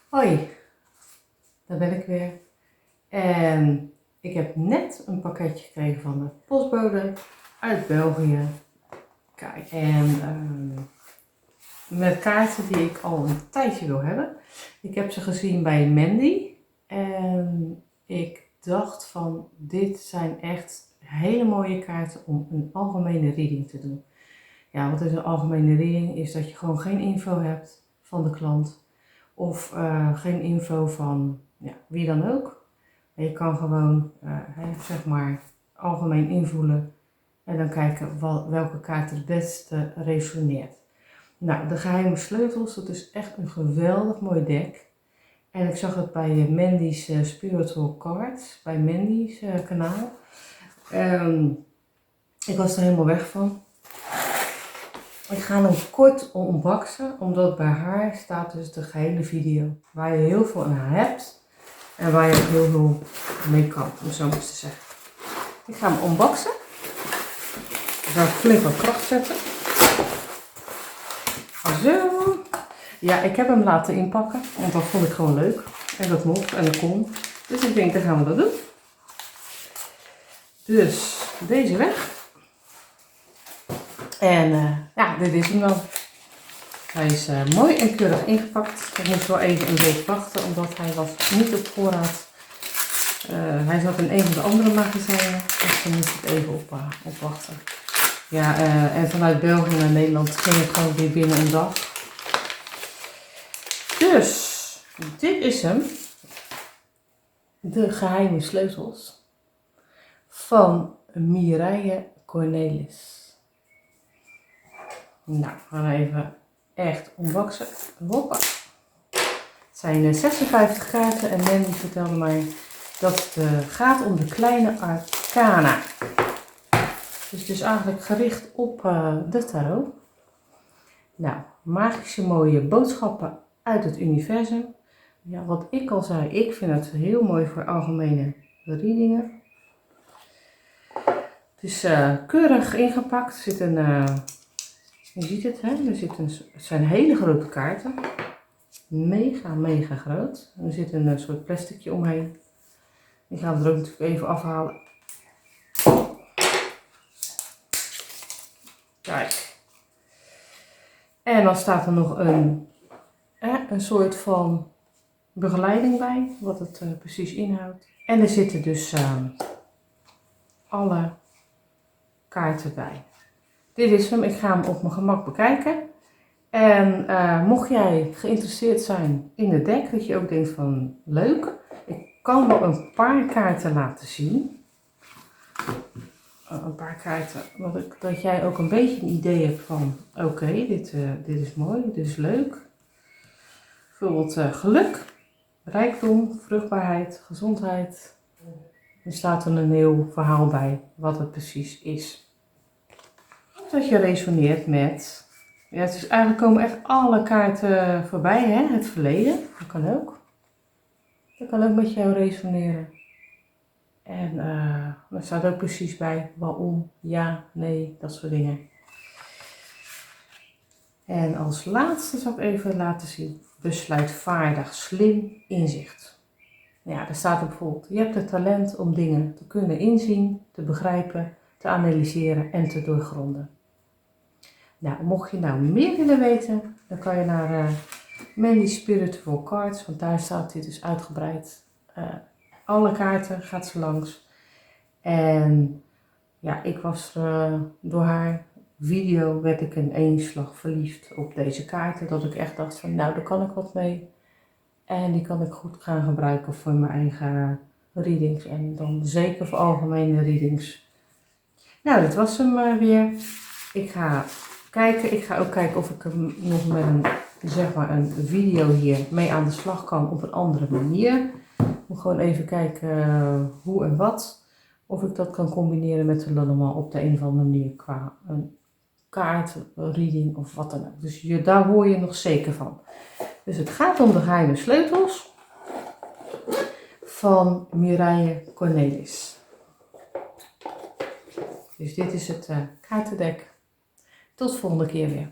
Hoi, daar ben ik weer. En ik heb net een pakketje gekregen van de postbode uit België. Kijk, en met kaarten die ik al een tijdje wil hebben. Ik heb ze gezien bij Mandy. En ik dacht van, dit zijn echt hele mooie kaarten om een algemene reading te doen. Ja, wat is een algemene reading? Is dat je gewoon geen info hebt van de klant. Of geen info van wie dan ook. En je kan gewoon zeg maar algemeen invoelen en dan kijken welke kaart het beste resoneert. Nou, de geheime sleutels, dat is echt een geweldig mooi deck. En ik zag het bij Mandy's Spiritual Cards, bij Mandy's kanaal. Ik was er helemaal weg van. Ik ga hem kort unboxen, omdat bij haar staat dus de gehele video. Waar je heel veel aan hebt en waar je ook heel veel mee kan, om zo maar te zeggen. Ik ga hem unboxen. Ik ga flink wat kracht zetten. Zo. Ja, ik heb hem laten inpakken, want dat vond ik gewoon leuk. En dat mocht en dat kon. Dus ik denk, dan gaan we dat doen. Dus deze weg. En ja, dit is hem dan. Hij is mooi en keurig ingepakt. Ik moest wel even een week wachten, omdat hij was niet op voorraad. Hij zat in een van de andere magazijnen, dus dan moest ik even op wachten. Ja, en vanuit België naar Nederland ging het gewoon weer binnen een dag. Dus, dit is hem. De geheime sleutels van Mireille Cornelis. Nou, we gaan even echt unboxen. Hoppa. Het zijn 56 kaarten en Mandy vertelde mij dat het gaat om de kleine arcana. Dus het is eigenlijk gericht op de tarot. Nou, magische mooie boodschappen uit het universum. Ja, wat ik al zei, ik vind het heel mooi voor algemene readingen. Het is keurig ingepakt. Er zit een, je ziet het, hè? Het zijn hele grote kaarten. Mega groot. Er zit een soort plasticje omheen. Die gaan we er ook natuurlijk even afhalen. Kijk. En dan staat er nog een soort van begeleiding bij, wat het precies inhoudt. En er zitten dus alle kaarten bij. Dit is hem, ik ga hem op mijn gemak bekijken. En mocht jij geïnteresseerd zijn in het deck, dat je ook denkt van leuk, ik kan wel een paar kaarten laten zien. Een paar kaarten, dat jij ook een beetje een idee hebt van oké, dit is mooi, dit is leuk. Bijvoorbeeld geluk, rijkdom, vruchtbaarheid, gezondheid. Er staat er een heel verhaal bij wat het precies is. Dat je resoneert met, ja, het is eigenlijk komen echt alle kaarten voorbij, hè? Het verleden, dat kan ook. Dat kan ook met jou resoneren. En er staat ook precies bij waarom, ja, nee, dat soort dingen. En als laatste zal ik even laten zien, besluitvaardig, slim, inzicht. Ja, daar staat er bijvoorbeeld, je hebt het talent om dingen te kunnen inzien, te begrijpen, te analyseren en te doorgronden. Nou, mocht je nou meer willen weten, dan kan je naar Mandy's Spiritual Cards, want daar staat dit dus uitgebreid. Alle kaarten gaat ze langs. En ja, ik was door haar video werd ik in één slag verliefd op deze kaarten. Dat ik echt dacht van, nou, daar kan ik wat mee. En die kan ik goed gaan gebruiken voor mijn eigen readings. En dan zeker voor algemene readings. Nou, dit was hem weer. Ik ga kijken. Ik ga ook kijken of ik hem nog met een video hier mee aan de slag kan op een andere manier. Ik moet gewoon even kijken hoe en wat. Of ik dat kan combineren met de allemaal op de een of andere manier qua een kaartreading of wat dan ook. Dus daar hoor je nog zeker van. Dus het gaat om de geheime sleutels van Mireille Cornelis. Dus dit is het kaartendek. Tot de volgende keer weer.